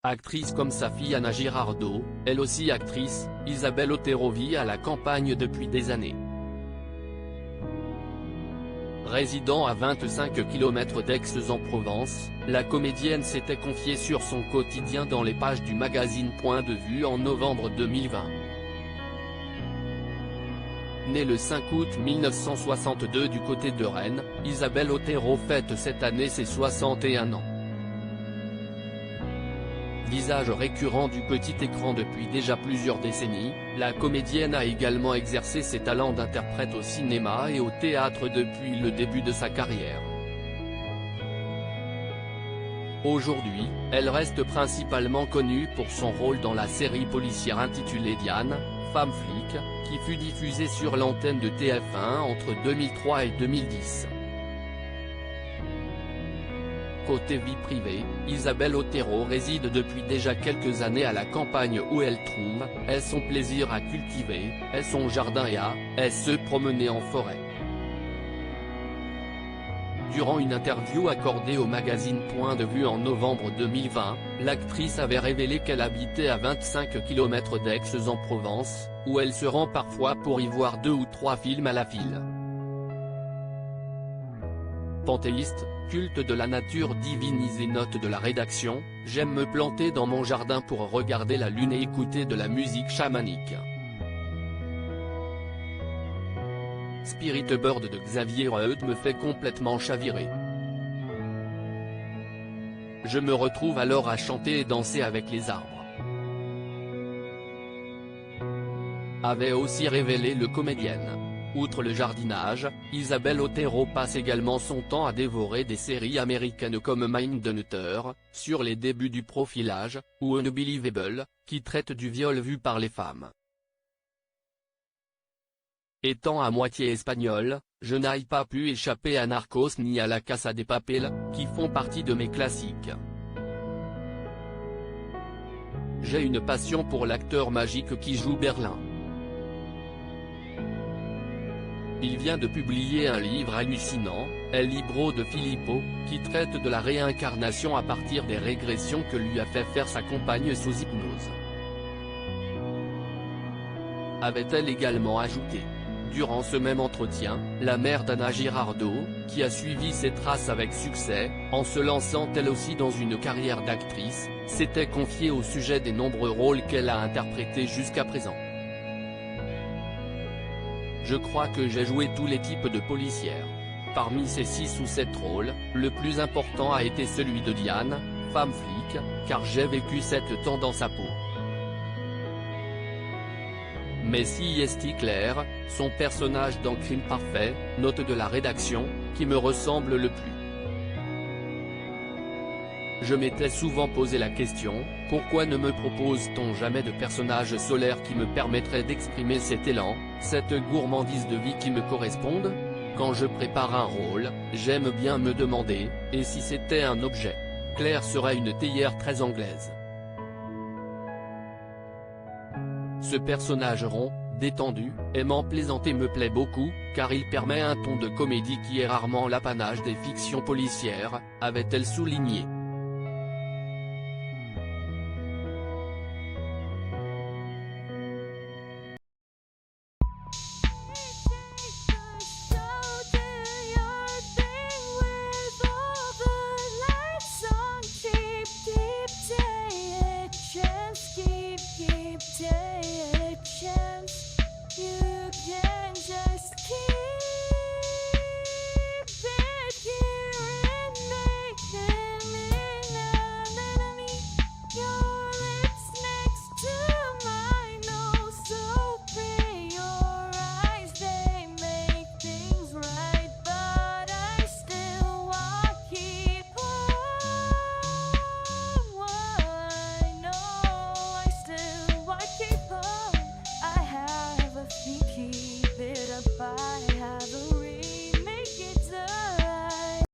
Actrice comme sa fille Anna Girardot, elle aussi actrice, Isabelle Otero vit à la campagne depuis des années. Résidant à 25 km d'Aix-en-Provence, la comédienne s'était confiée sur son quotidien dans les pages du magazine Point de Vue en novembre 2020. Née le 5 août 1962 du côté de Rennes, Isabelle Otero fête cette année ses 61 ans. Visage récurrent du petit écran depuis déjà plusieurs décennies, la comédienne a également exercé ses talents d'interprète au cinéma et au théâtre depuis le début de sa carrière. Aujourd'hui, elle reste principalement connue pour son rôle dans la série policière intitulée Diane, Femme flic, qui fut diffusée sur l'antenne de TF1 entre 2003 et 2010. Côté vie privée, Isabelle Otero réside depuis déjà quelques années à la campagne où elle trouve, son plaisir à cultiver, son jardin et à, se promener en forêt. Durant une interview accordée au magazine Point de Vue en novembre 2020, l'actrice avait révélé qu'elle habitait à 25 km d'Aix-en-Provence, où elle se rend parfois pour y voir 2 ou 3 films à la file. Panthéiste, culte de la nature divinisée. Note de la rédaction, j'aime me planter dans mon jardin pour regarder la lune et écouter de la musique chamanique. Spirit Bird de Xavier Reud me fait complètement chavirer. Je me retrouve alors à chanter et danser avec les arbres. Avait aussi révélé le comédienne. Outre le jardinage, Isabelle Otero passe également son temps à dévorer des séries américaines comme Mindhunter, sur les débuts du profilage, ou Unbelievable, qui traite du viol vu par les femmes. Étant à moitié espagnole, je n'ai pas pu échapper à Narcos ni à La Casa de Papel, qui font partie de mes classiques. J'ai une passion pour l'acteur magique qui joue Berlin. Il vient de publier un livre hallucinant, El Libro de Filippo, qui traite de la réincarnation à partir des régressions que lui a fait faire sa compagne sous hypnose. Avait-elle également ajouté. Durant ce même entretien, la mère d'Anna Girardot, qui a suivi ses traces avec succès, en se lançant elle aussi dans une carrière d'actrice, s'était confiée au sujet des nombreux rôles qu'elle a interprétés jusqu'à présent. Je crois que j'ai joué tous les types de policières. Parmi ces 6 ou 7 rôles, le plus important a été celui de Diane, femme flic, car j'ai vécu cette temps dans sa peau. Mais si est clair, son personnage dans Crime Parfait, note de la rédaction, qui me ressemble le plus. Je m'étais souvent posé la question, pourquoi ne me propose-t-on jamais de personnage solaire qui me permettrait d'exprimer cet élan, cette gourmandise de vie qui me correspondent? Quand je prépare un rôle, j'aime bien me demander, et si c'était un objet? Claire serait une théière très anglaise. Ce personnage rond, détendu, aimant plaisanter me plaît beaucoup, car il permet un ton de comédie qui est rarement l'apanage des fictions policières, avait-elle souligné.